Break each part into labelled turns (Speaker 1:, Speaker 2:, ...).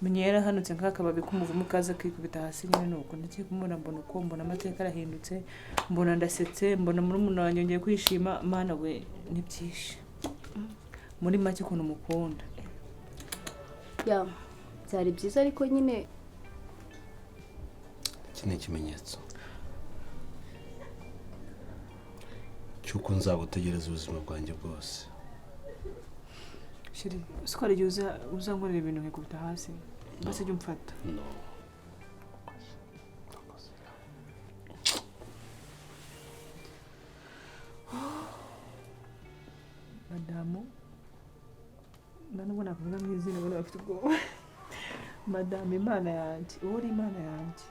Speaker 1: menyera hanutse nk'akababi k'umuvumu kaza kwikubita hasi nyine nuko ndetse kumubona mbona uko mbona amateka arahindutse mbona ndasetse mbona muri umuntu wanyongeye kwishima mana we nibyishe muri make ukuntu mukunda
Speaker 2: ya byari byiza ariko nyine
Speaker 3: iki ni ikimenyetso cy'uko nzagutegereza ubuzima bwanjye bwose
Speaker 1: shiri usikora igihe uzankorera ibintu nkikubita hasi bose jya umfata madamu nubwo nakuvuga mu izina ubona bafite ubwoba madamu imana yanjye uwo uri imana yanjye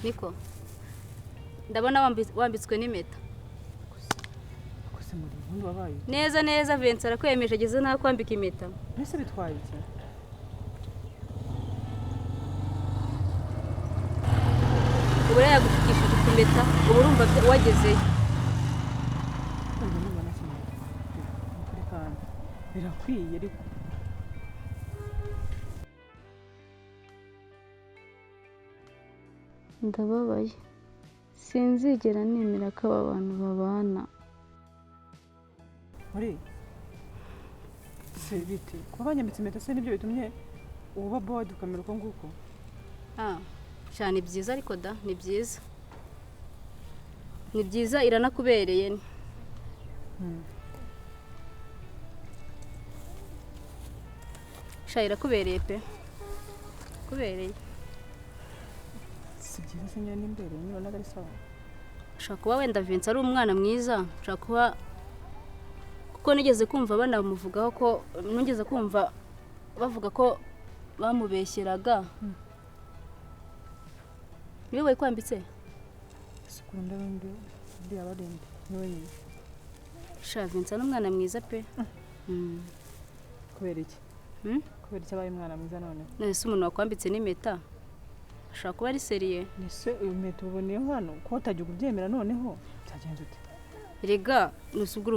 Speaker 2: niko ndabona wambitswe n'impeta
Speaker 1: kose muri ubundi wabaye
Speaker 2: neza Vincent arakwemeje ageze nta kwambika impeta
Speaker 1: mbese bitwaye iki
Speaker 2: ubu yagushikishije impeta ubu urumva wagezeyo
Speaker 1: birakwiye ariko
Speaker 2: ndababaye sinzigera nemera ko aba bantu babana
Speaker 1: muri se biti kuba banyambitse impeta se nibyo bitumye uba board ukamera uko nguko
Speaker 2: cyane byiza ariko da ni byiza iranakubereye irakubereye pe kubereye
Speaker 1: si byiza se nyine imbere niba nagari sawa
Speaker 2: ushaka kuba wenda Vincent ari umwana mwiza ushaka kuba kuko nigeze kumva banamuvugaho ko nigeze kumva bavuga ko bamubeshyeraga niwe wayikwambitse
Speaker 1: sikunda bindi abarinde niwe nyine
Speaker 2: Vincent n'umwana mwiza pe
Speaker 1: kubera iki kubera iki abaye umwana mwiza none
Speaker 2: nese umuntu wakwambitse n'impeta ashaka kuba ari seriye
Speaker 1: nese uyu mpeta uboneye hano ko utajya kubyemera noneho byagenze ute
Speaker 2: rega nusubwo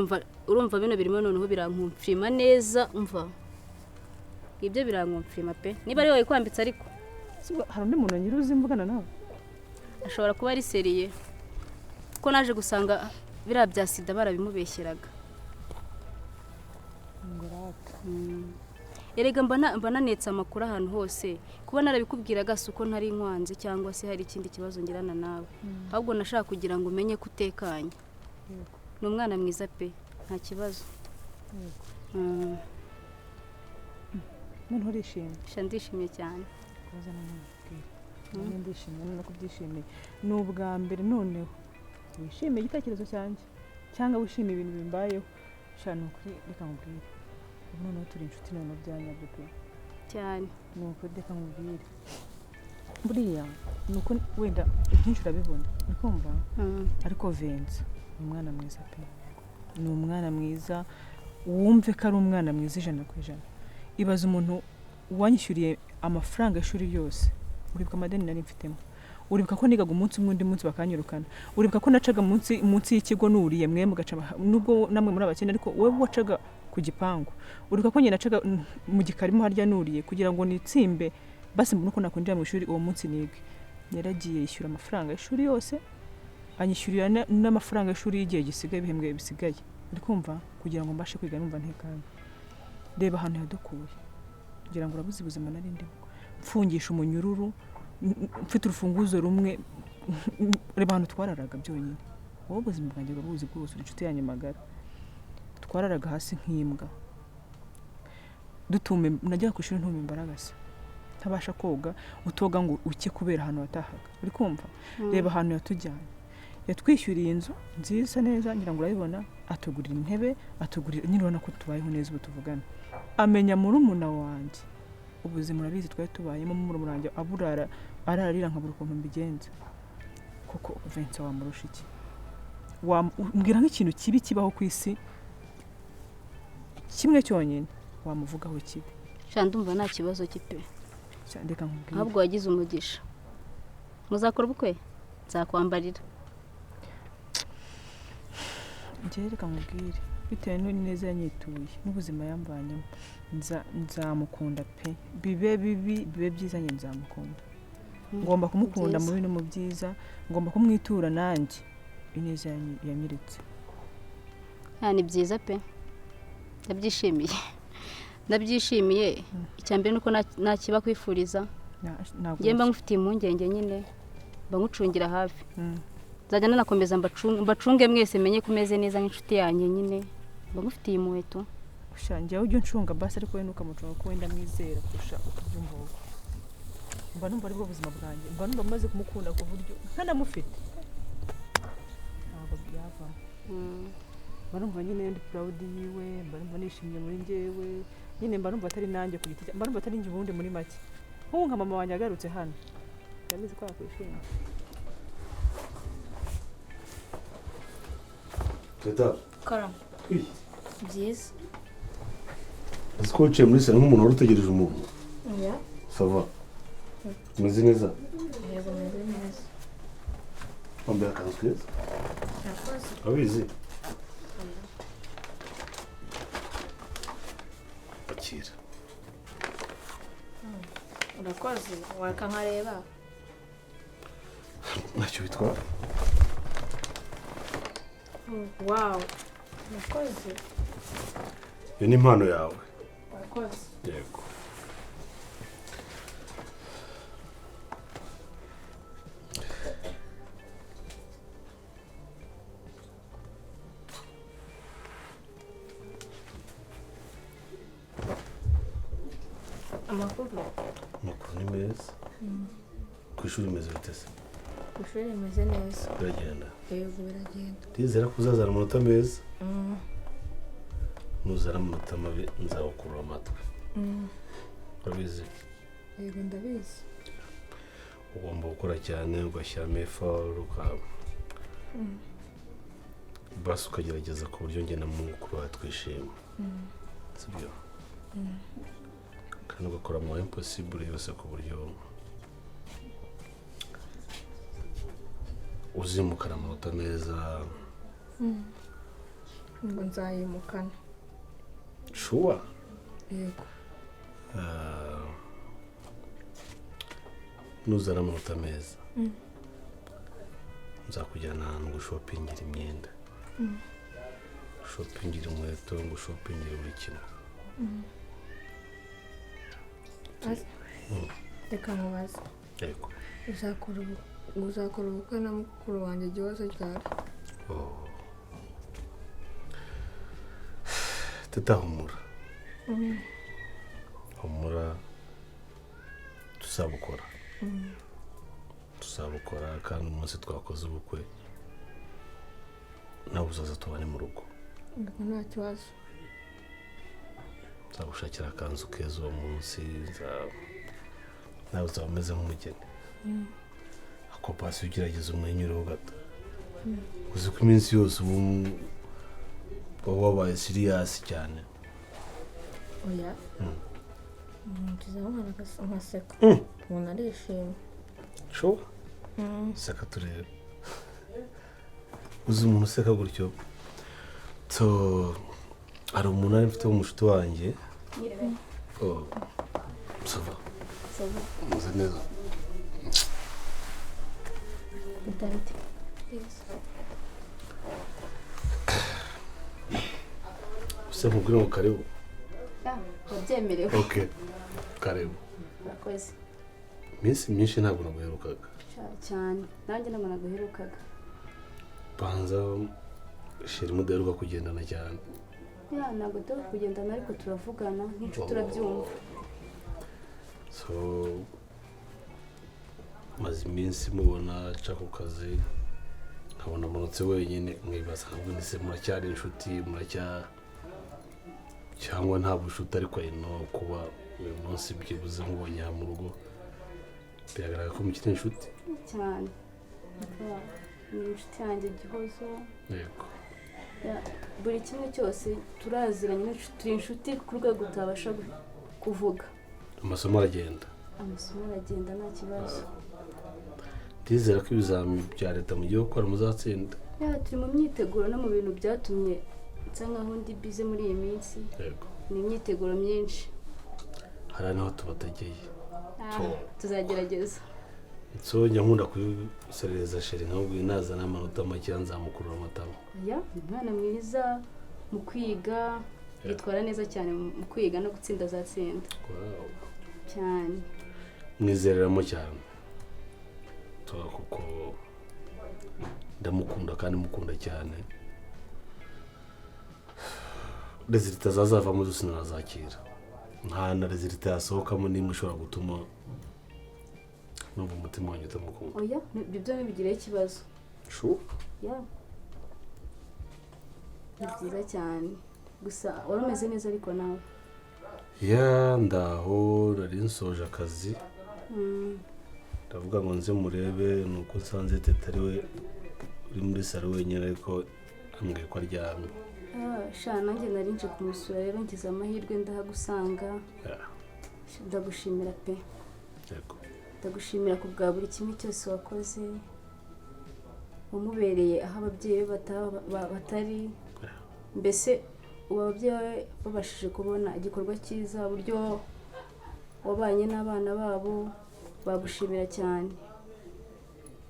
Speaker 2: urumva bino birimo noneho birankumfirima neza umva ibyo birankumfirima pe niba ari wowe kwambitse ariko
Speaker 1: hari undi muntu nyiruzi mvugana nawe
Speaker 2: ashobora kuba ari seriye kuko naje gusanga biriya bya sida barabimubeshyeraga erega mbona netse amakuru ahantu hose kuba narabikubwiraga si uko ntari inkwanzi cyangwa se hari ikindi kibazo ngirana nawe ahubwo nashaka kugira ngo umenye ko utekanye ni umwana mwiza pe nta kibazo
Speaker 1: none urishimye
Speaker 2: ndishimye cyane
Speaker 1: ndishimye no kubyishimiye ni ubwa mbere noneho wishimiye igitekerezo cyanjye cyangwa wishimiye ibintu bimbayeho shana ukuri reka nkubwire noneho turi inshuti noneho byanyabyo pe
Speaker 2: cyane
Speaker 1: ni ukuri reka nkubwire buriya ni uko wenda byinshi urabibona ni kumva ariko Vincent ni umwana mwiza pe ni umwana mwiza wumve ko ari umwana mwiza 100%. Ibaza umuntu wanyishyuriye amafaranga y'ishuri yose uribuka amadeni nari mfitemo uribuka ko nigaga umunsi umwe undi munsi bakanyirukana uribuka ko nacaga munsi y'ikigo nuriye mwe mugaca nubwo namwe muri abakene ariko wowe wacaga ku gipangu uribuka ko nyine nacaga mu gikarimo harya nuriye kugira ngo nitsimbe basi mbona ko nakwinjira mu ishuri uwo munsi nige yaragiye yishyura amafaranga y'ishuri yose anyishyurira n'amafaranga y'ishuri y'igihe gisigaye ibihembwe bisigaye uri kumva kugira ngo mbashe kwiga numva ntekanye reba ahantu yadukuye kugira ngo urabuze ubuzima nari ndimo mfungisha umunyururu mfite urufunguzo rumwe reba ahantu twararaga byonyine wowe ubuzima bwanjye urabuzi bwose inshuti yanjye magara twararaga hasi nk'imbwa dutume najya ku ishuri ntume imbaraga se ntabasha koga utoga ngo uke kubera ahantu watahaga uri kumva reba ahantu yatujyanye yatwishyuriye inzu nziza neza ngira ngo urayibona atugurira intebe atugurira nyine ubona ko tubayeho neza ubu tuvugana amenya murumuna wanjye ubuzima urabizi twari tubayemo murumuna wanjye aburara ararira nkabura ukuntu mbigenza kuko Vincent wamurusha iki mbwira nk'ikintu kibi kibaho ku isi kimwe cyonyine wamuvugaho kibi
Speaker 2: sha ndumva nta kibazo kipe
Speaker 1: ndeka nkubwire
Speaker 2: ahubwo wagize umugisha muzakora ubukwe nzakwambarira
Speaker 1: njye reka nkubwire bitewe n'ineza yanyituye n'ubuzima yambanyemo nzamukunda pe bibe bibi bibe byiza njye nzamukunda ngomba kumukunda mu bintu mu byiza ngomba kumwitura nanjye ineza yanyeretse
Speaker 2: ni byiza pe ndabyishimiye icyambere nuko nakiba kwifuriza ngiye mba ngufitiye impungenge nyine mba ngucungira hafi nzajya nanakomeza mbacunge mwese menye kumeze neza nk'inshuti yanjye nyine mba ngufitiye impuhwe
Speaker 1: ushangiye ujye uncunga basi ariko we nukamucunga ko wenda mwizera kurusha ukubyumva wowe mba numva aribwo buzima bwanjye mba numva maze kumukunda ku buryo ntanamufite ntabwo byavamo mba numva nyine ndi proud yiwe mba numva nishimye muri njyewe nyine mba numva atari nanjye ku giti mba numva atari njye ubundi muri make nk'ubu nka mama wanjye agarutse hano ndabizi ko yakwishima
Speaker 3: Teta.
Speaker 2: karama byiza
Speaker 3: ese ko wicaye muri salo nk'umuntu wari utegereje umuntu
Speaker 2: ya
Speaker 3: sava umeze neza
Speaker 2: yego meze neza
Speaker 3: wambaye akanzu keza
Speaker 2: yakoze
Speaker 3: abizi akira
Speaker 2: urakoze wareka nkareba
Speaker 3: ntacyo bitwara
Speaker 2: wawu urakoze
Speaker 3: iyo ni impano yawe
Speaker 2: urakoze
Speaker 3: yego
Speaker 2: amakuru
Speaker 3: ni meza ku ishuri imeze bite se
Speaker 2: ku ishuri rimeze neza
Speaker 3: biragenda
Speaker 2: yego biragenda
Speaker 3: ndizera ko uzazana amanota meza nuzana amanota mabi nzagukurura amatwi urabizi
Speaker 2: yego ndabizi
Speaker 3: ugomba gukora cyane ugashyiramo effort basi ukagerageza ku buryo njye na mukuru wawe twishima sibyo kandi ugakora mu impossible yose ku buryo uzimukana amanota meza
Speaker 2: ngo nzayimukana
Speaker 3: shuwa
Speaker 2: yego
Speaker 3: nuzana amanota meza nzakujyana ahantu ngo ushopingire imyenda ushopingire inkweto ngo ushopingire buri kimwe
Speaker 2: reka mubaze
Speaker 3: yego
Speaker 2: uzakora ubukwe na mukuru wanjye Gihozo cyane
Speaker 3: teta humura tuzabukora kandi umunsi twakoze ubukwe nawe uzaza tubane mu rugo
Speaker 2: nta kibazo
Speaker 3: nzagushakira akanzu keza uwo munsi nawe uzaba umeze nk'umugeni ako pasi ugerageza umwenyureho gato uzi ko iminsi yose uba wabaye siriyasi cyane
Speaker 2: oya tuzabona amaseko umuntu arishimye
Speaker 3: sho seka turebe uzi umuntu useka gutyo hari umuntu ari mfite w'umushuti wanjye sava umeze neza
Speaker 2: Dante
Speaker 3: usa nkubwira ngo karibu
Speaker 2: wabyemerewe
Speaker 3: okay karibu
Speaker 2: urakoze
Speaker 3: iminsi myinshi ntabwo naguherukaga
Speaker 2: cyane nanjye ntabwo naguherukaga
Speaker 3: banza shira mudaheruka kugendana cyane
Speaker 2: ntabwo turi kugendana ariko turavugana nk'inshuti turabyumva
Speaker 3: maze iminsi mubona aca ku kazi nkabona amanutse wenyine mwibaza ntabwo ndetse muracyari inshuti cyangwa nta bushuti ariko no kuba uyu munsi byibuze nkubonye mu rugo biragaragara ko mukiri inshuti
Speaker 2: cyane ni inshuti yanjye Gihozo
Speaker 3: yego
Speaker 2: buri kimwe cyose turaziranye turi inshuti ku rwego tutabasha kuvuga.
Speaker 3: Amasomo aragenda
Speaker 2: nta kibazo.
Speaker 3: Ndizera ko ibizami bya leta mu gihugu gukora muzatsinda.
Speaker 2: Turi mu myiteguro no mu bintu byatumye nsa nkaho ndi bize muri iyi minsi. Ni imyiteguro myinshi.
Speaker 3: Hari naho tubategeye.
Speaker 2: Tuzagerageza.
Speaker 3: Njya nkunda kuserereza sheri nkabwo inaza n'amanota make nzamukurura amatama.
Speaker 2: Umwana mwiza mu kwiga yitwara neza cyane mu kwiga no gutsinda azatsinda. Cyane.
Speaker 3: Mwizereramo cyane. Kuko ndamukunda kandi mukunda cyane. Resulta zazavamo zose nazakira. Nta na resulta yasohokamo nimwe ushobora gutuma numva umutima wanjye utamukunda.
Speaker 2: Ibyo ntibigire ikibazo. Ni byiza cyane. Gusa wari umeze neza ariko nawe.
Speaker 3: Ndaho nari nsoje akazi. Ndavuga ngo nze murebe nuko nsanze teta ari we uri muri salo wenyine ariko ambwiye ko aryamye.
Speaker 2: Nanjye nari nje kumusura rero ngize amahirwe ndahagusanga. Ndagushimira pe. Ndagushimira ku bwa buri kimwe cyose wakoze. Wamubereye aho ababyeyi batari. Mbese ababyeyi babashije kubona igikorwa cyiza uburyo wabanye n'abana babo. Bagushimira cyane.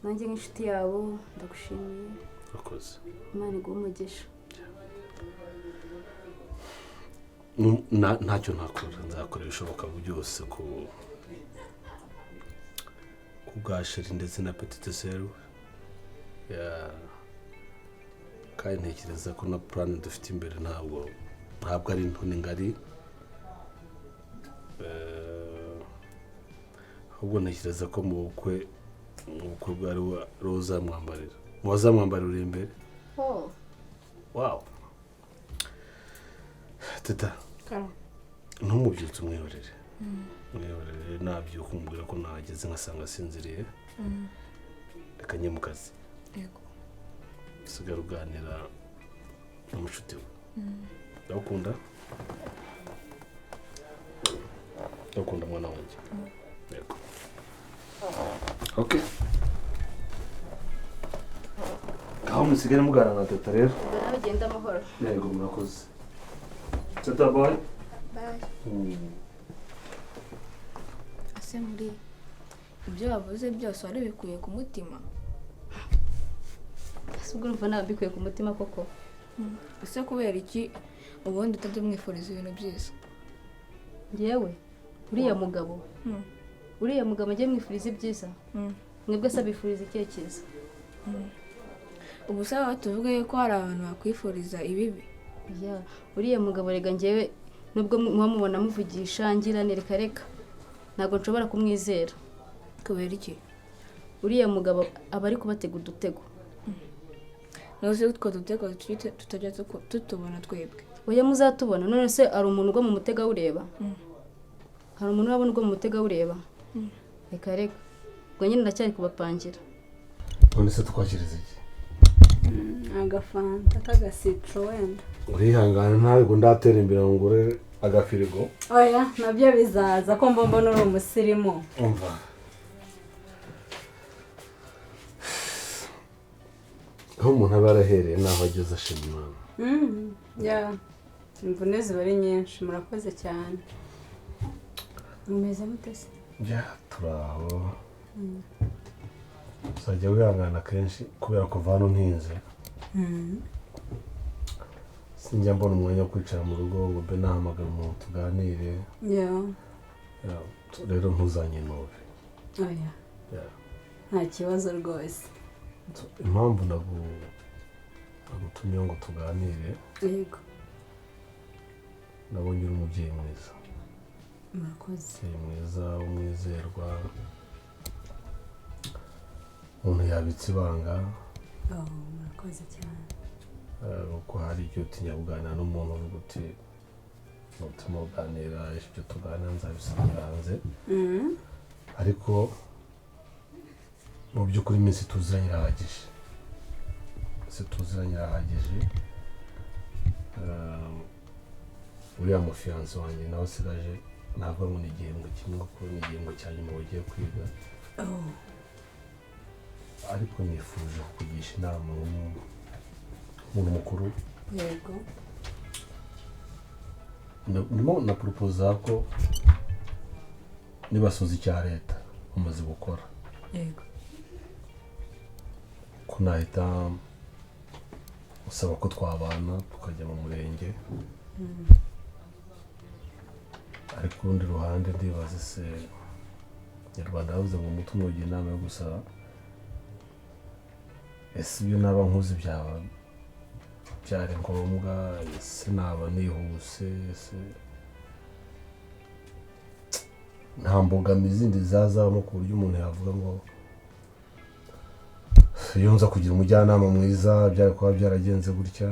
Speaker 2: Nanjye nk'inshuti yabo ndagushimiye. Imana iguhe umugisha.
Speaker 3: Ntacyo ntakora, nzakora ibishoboka byose ku bwa sheri ndetse na petite sœur. Kandi ntekereza ko na plan dufite imbere ntabwo ari nto ngari. Ahubwo ntekereza ko mu bukwe bwari uzamwambarira. Wazamwambarira imbere. Teta. Ntumubyutse umwihorere. Nabyuka umubwira ko nahageze nkasanga asinziriye. Reka njye mu kazi. Usigara uganira n'umushuti we. Ndagukunda. Ndagukunda mwana wanjye. Okay. Aho musigare muganira na teta rero.
Speaker 2: Nawe genda amahoro.
Speaker 3: Yego murakoze. Teta boy.
Speaker 2: Bye.
Speaker 4: Ase muri ibyo wavuze byose wari bikuye ku mutima.
Speaker 2: Ubwo urumva nabikuye ku mutima koko.
Speaker 4: Ese kubera iki ubundi utajya mwifuriza ibintu byiza?
Speaker 2: Yewe uriya mugabo agiye mwifuriza ibyiza. Mwebwe se abifuriza ikihe cyiza?
Speaker 4: Ubu sawa tuvuge ko hari abantu bakwifuriza ibibi.
Speaker 2: Uriya mugabo rega njyewe nubwo mwamubona muvugisha ngira reka ntabwo nshobora kumwizera.
Speaker 4: Kubera iki?
Speaker 2: Uriya mugabo aba ari kubatega udutego.
Speaker 4: Nose utwo dutego tutajya tutubona twebwe.
Speaker 2: Oya muzatubona none se ari umuntu ugwa mu mutega ureba? Hari umuntu wabona ugwa mu mutega ureba? Reka ngo nyine ndacyari kubapangira.
Speaker 3: None se twakiriza iki?
Speaker 5: Agafanta k'agasitro wenda.
Speaker 3: Urihangana ntabwo ndatera imbere ngo ngure agafirigo.
Speaker 5: Oya nabyo bizaza ko mbona uri umusirimu.
Speaker 3: Umva. Aho umuntu aba yarahereye naho ageze ashima Imana.
Speaker 5: Imvune ziba ari nyinshi murakoze cyane. Mumeze mute se?
Speaker 3: Turaho. Uzajya wihangana kenshi kubera ko vano ntinze. Sinjya mbona umwanya wo kwicara mu rugo ngo mbe nahamagara umuntu tuganire. Rero ntuzanyinuve.
Speaker 5: Oya. Nta kibazo rwose.
Speaker 3: Impamvu nagutumye ngo tuganire.
Speaker 5: Yego.
Speaker 3: Nabonye uri umubyeyi mwiza.
Speaker 5: Murakoze.
Speaker 3: Mwiza umwizerwa. Umuntu yabitse ibanga.
Speaker 5: Murakoze cyane.
Speaker 3: Uko hari icyo utinya kuganira n'umuntu uvuga uti n'utuma uganira ibyo tuganira nzabisigira hanze. Ariko mu by'ukuri iminsi tuziranye irahagije. uriya mufiyanse wanjye nawe asigaje ntabwo ngo ni igihembwe kimwe kuko ni igihembwe cya nyuma bagiye kwiga ariko nifuje kukugisha inama nk'umuntu mukuru
Speaker 5: yego
Speaker 3: ndimo na proposa ko nibasoza icya leta umaze gukora
Speaker 5: yego
Speaker 3: ko nahita usaba ko twabana tukajya mu murenge ariko urundi ruhande ndibaza se nyarwanda yavuze ngo umutima ugira inama yo gusara ese ibyo naba nkuzi byari ngombwa ese naba nihuse ese nta mbogamizi zindi zazamo ku buryo umuntu yavuga ngo iyo nza kugira umujyanama mwiza byari kuba byaragenze gutya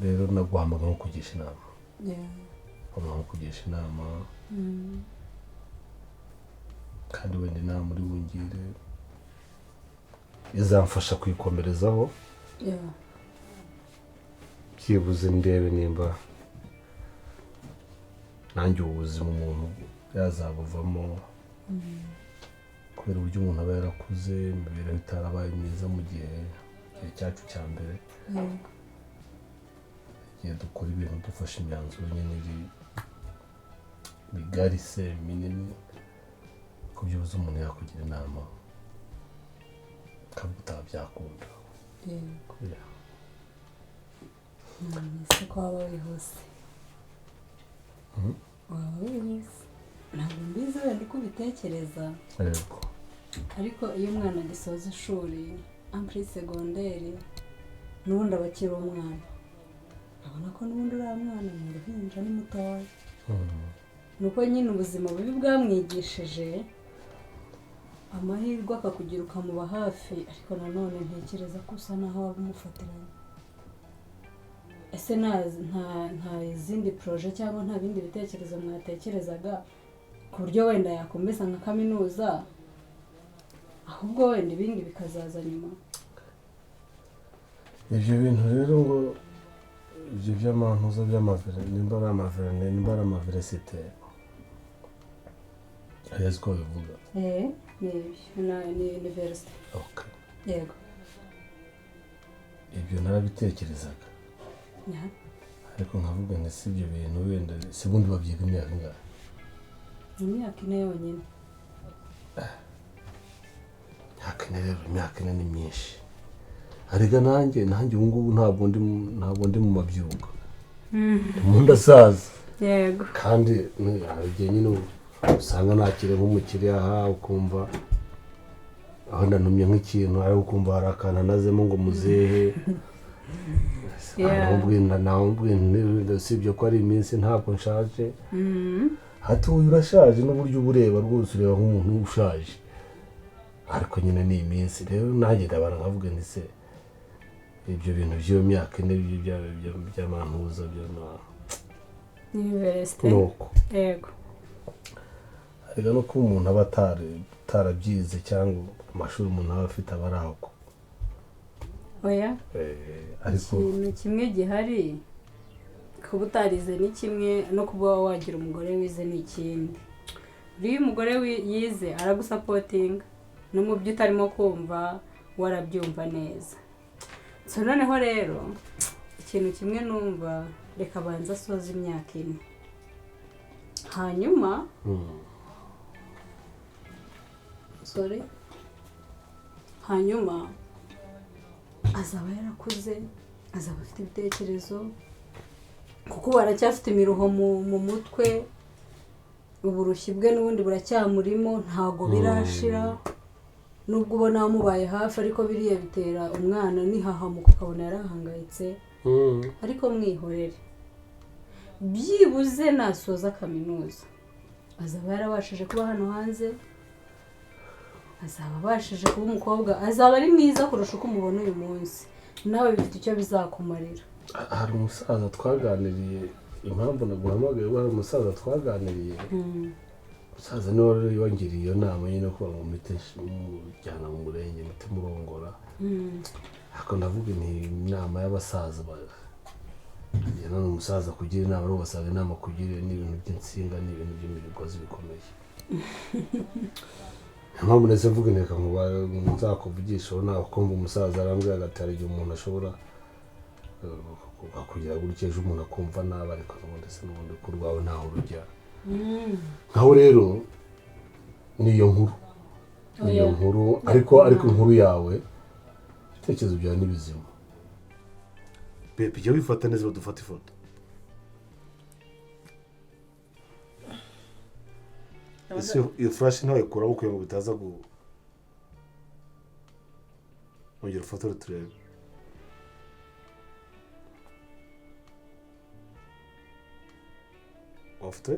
Speaker 3: rero naguhamaga nko kugisha inama nko kugisha inama kandi wenda inama uri bungire izamfasha kwikomerezaho byibuze ndebe nimba nanjye ubuzima umuntu yazabuvamo kubera uburyo umuntu aba yarakuze imibereho itarabaye myiza mu gihe cyacu cya mbere igihe dukora ibintu dufashe imyanzuro nyine migari se minini ku byibuze umuntu yakugira inama kandi bitaba byakunda
Speaker 5: ese ko waba wihuse waba wihuse ntabwo mbizi wenda uko ubitekereza ariko iyo umwana agisoza ishuri ampuri segonderi n'ubundi aba akiri umwana urabona ko n'ubundi uriya mwana ni uruhinja ni mutoya ni uko nyine ubuzima bubi bwamwigishije amahirwe akakugira ukamuba hafi ariko nanone ntekereza ko usa naho waba umufatiranye ese nta izindi poroje cyangwa nta bindi bitekerezo mwatekerezaga ku buryo wenda yakomeza nka kaminuza ahubwo wenda ibindi bikazaza nyuma
Speaker 3: ibyo bintu rero ngo ibyo by'amantuza nimba ari amaveresite ayazi ko bivuga
Speaker 5: ni university yego
Speaker 3: ibyo narabitekerezaga ariko nkavuga ngo si ibyo bintu wenda si bundi babyiga imyaka ingahe
Speaker 5: imyaka ine yonyine
Speaker 3: imyaka ine ni myinshi arega nanjye ubu ngubu ntabwo ndi mu mabyuka ndimo ndasaza
Speaker 5: yego
Speaker 3: kandi hari igihe nyine usanga nakire nk'umukiriya aha ukumva aho ndanumye nk'ikintu ariko ukumva hari akantu anazemo ngo muzehe usibye ko ari iminsi ntabwo nshaje hati uyu urashaje n'uburyo uba ureba rwose ureba nk'umuntu ushaje ariko nyine ni iminsi rero nanjye ndabara nkavuga nti se ibyo bintu by'iyo myaka ine by'amantuza
Speaker 5: nuko
Speaker 3: yego ariko no kuba umuntu aba atarabyize cyangwa amashuri umuntu aba afite aba ari aho
Speaker 5: oya ikintu kimwe gihari kuba utarize ni kimwe no kuba wagira umugore wize ni ikindi iyo umugore yize aragusapotinga no mu byo utarimo kumva warabyumva neza so noneho rero ikintu kimwe numva reka abanza asoza imyaka ine hanyuma azaba yarakuze azaba afite ibitekerezo kuko baracyafite imiruho mu mutwe uburushyi bwe n'ubundi buracyamurimo ntago birashira nubwo ubona wamubaye hafi ariko biriya bitera umwana nihahamuka ukabona yarahangayitse ariko mwihorere byibuze nasoza kaminuza azaba yarabashije kuba hano hanze azaba abashije kuba umukobwa azaba ari mwiza kurusha uko umubona uyu munsi nawe bifite icyo bizakumarira
Speaker 3: hari umusaza twaganiriye impamvu naguhamagaye hari umusaza twaganiriye umusaza niwe wari wangiriye iyo nama nyine ko bamumite mujyana mu murenge muti murongora ako ndavuga ni inama y'abasaza njyana n'umusaza kugira inama n'ubasaza inama kugira n'ibintu by'insinga n'ibintu by'imigozi bikomeye mpamvu nese mvuga neka nzakuvugisha nawe kumva umusaza arambwira agatara igihe umuntu ashobora kugira gutya ejo umuntu akumva nabi ariko n'ubundi se n'ubundi ko rwawe ntaho rujya nkaho rero niyo nkuru ariko inkuru yawe ibitekerezo byawe ni bizima Pepe jya wifata neza badufata ifoto ese iyo flash ntawe kuramo kugira ngo bitaza ongera ifoto turebe wafite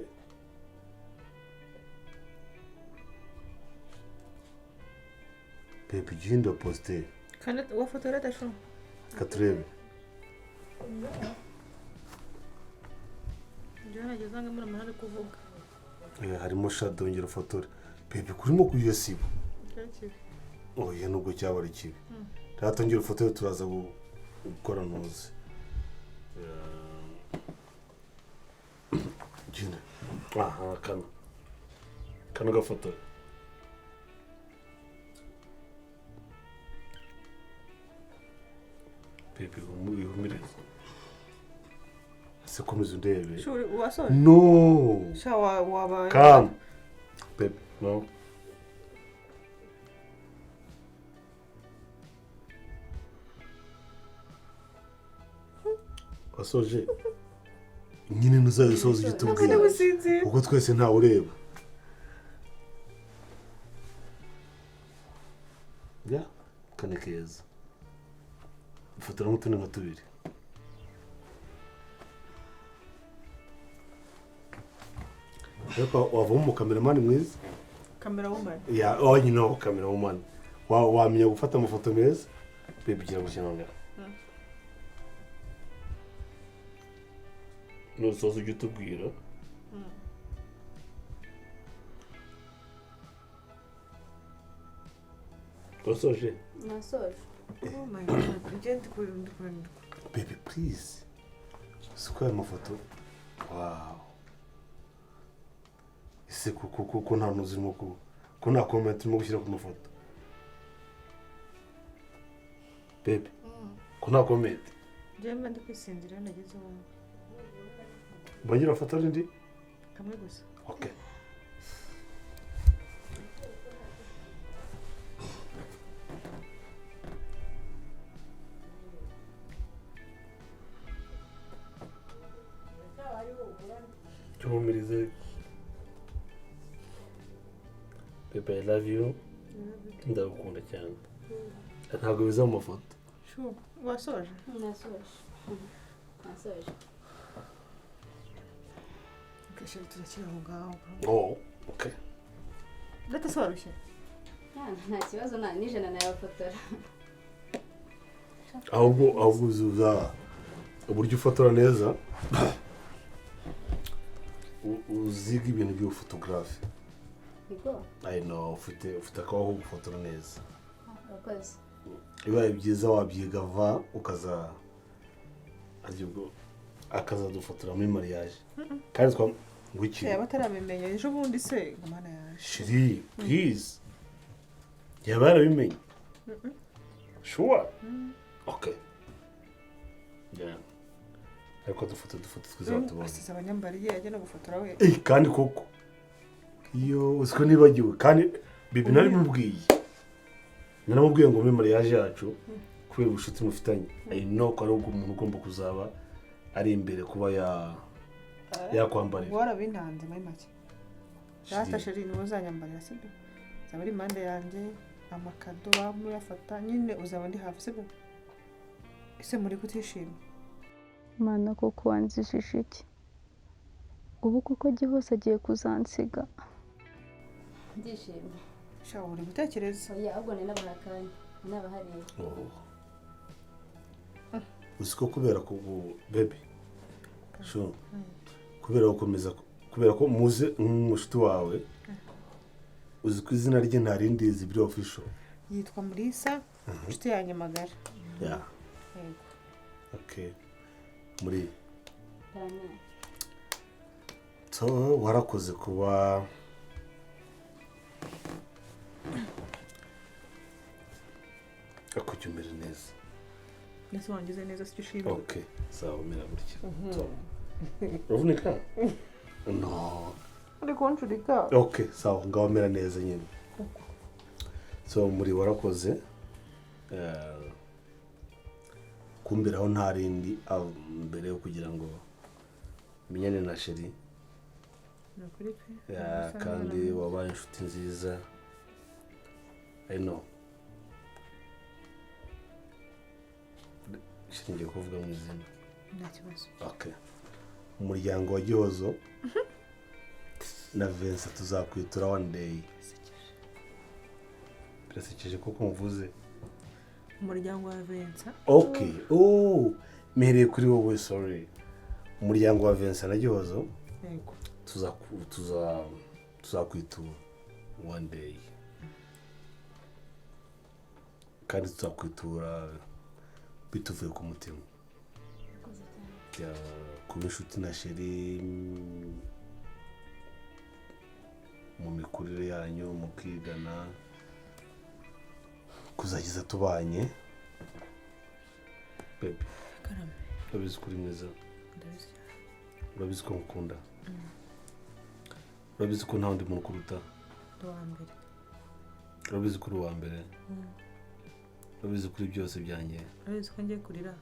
Speaker 3: Pepe jindo poste
Speaker 1: kandi wafotora dasho
Speaker 3: katurebe
Speaker 1: Jana jazanga muri amahane kuvuga
Speaker 3: harimo shadow ngera fotore Pepe kurimo kuyo sibo oya nubwo cyaba ari kibi ratongera fotore turaza gukora noze jina aha kana gafotore Pepe umumireze komeza undebe
Speaker 1: shuri wasore
Speaker 3: no
Speaker 1: sha waba
Speaker 3: come Pepe no wasoje nyine nuzayisoza igitubwira kuko twese ntawe ureba ya kane keza ufatira nk'utundi nka tubiri Yako wavamo cameraman mwiza
Speaker 1: camerawoman
Speaker 3: ya you know camerawoman wamenya gufata amafoto meza Pepe gira gushyira nusoza igitubwira wasoje
Speaker 2: nasoje
Speaker 1: oh my god agent kurundi
Speaker 3: Pepe please sukwa amafoto wow ese kuko nta nuzimo ko nta comment mo gushyira ku mafoto Pepe ko nta comment
Speaker 1: jema ndikwisindira nageze uwo
Speaker 3: bagira foto ndi
Speaker 1: kamwe gusa
Speaker 3: okay Chumirize Pepe I love you ndagukunda cyane ntabwo biza mu mafoto
Speaker 1: sure wasoje
Speaker 2: nasoje
Speaker 1: kesho turakira aho ngaho
Speaker 3: oh okay
Speaker 1: leta sorushye
Speaker 2: nta kibazo nijana nayafotora
Speaker 3: ahubwo uzuza uburyo ufotora neza uziga ibintu byo photography
Speaker 2: Niko
Speaker 3: I know ufite akaho gufotora neza
Speaker 2: akoze
Speaker 3: bibaye byiza wabyiga va ukaza dufotora muri mariage kandi ngwiki
Speaker 1: batarabimenya ejo bundi se umwana yaje
Speaker 3: shiri please yabarabimenye sure okay yeah ariko dufoto twiza tubona
Speaker 1: asize abanyambariye ajya no gufotora we
Speaker 3: kandi koko iyo usiko nibagiwe kandi bibi nari mubwiye naramubwiye ngo muri mariage yacu kubera ubushuti mufitanye I know ko ari umuntu ugomba kuzaba ari imbere kuba yakwambarira
Speaker 1: warabintanze muri make data sheri niwe uzanyambarira sibyo zaba ari impande yanjye amakado bamuyafata nyine uzaba ndi hafi sibyo ese muri kutishima
Speaker 6: Mana koko wanzishije iki ubu kuko Gihozo agiye kuzansiga
Speaker 2: ndishimye
Speaker 1: shaho uri gutekereza
Speaker 2: oya ahubwo ni n'abahakanye n'abahariye
Speaker 3: usiko kubera ko baby sure kubera gukomeza kubera ko muze nk'umushuti wawe uzi ko izina rye nta rindi zibiri official
Speaker 1: yitwa Mulisa inshuti yanjye magara
Speaker 3: ya okay muri so warakoze kuba akujya umera neza
Speaker 1: ndetse wangize neza sicyo ushima
Speaker 3: okay sawa umera gutya so uvunika no
Speaker 1: ari kunshurika
Speaker 3: okay sawa ngaho umera neza nyine so muri warakoze kumberaho nta rindi mbere yo kugira ngo menyane na sheri kandi wabaye inshuti nziza I know sheri ngiye kuvuga mu izina
Speaker 1: nta kibazo
Speaker 3: okay umuryango wa Gihozo na Vincent tuzakwitura one day birasekeje kuko mvuze
Speaker 1: umuryango wa Vincent
Speaker 3: okay mpereye kuri wowe sorry umuryango wa Vincent na Gihozo
Speaker 1: yego
Speaker 3: tuzakwitura one day kandi tuzakwitura bituvuye ku mutima kuba inshuti na sheri mu mikurire yanyu mu kwigana kuzagiza tubanye baby urabizi kuri mwiza urabizi ko ngukunda urabizi ko nta wundi muntu kuruta urabizi ko uri uwa mbere urabizi kuri byose byanjye
Speaker 1: urabizi ko ngiye kurira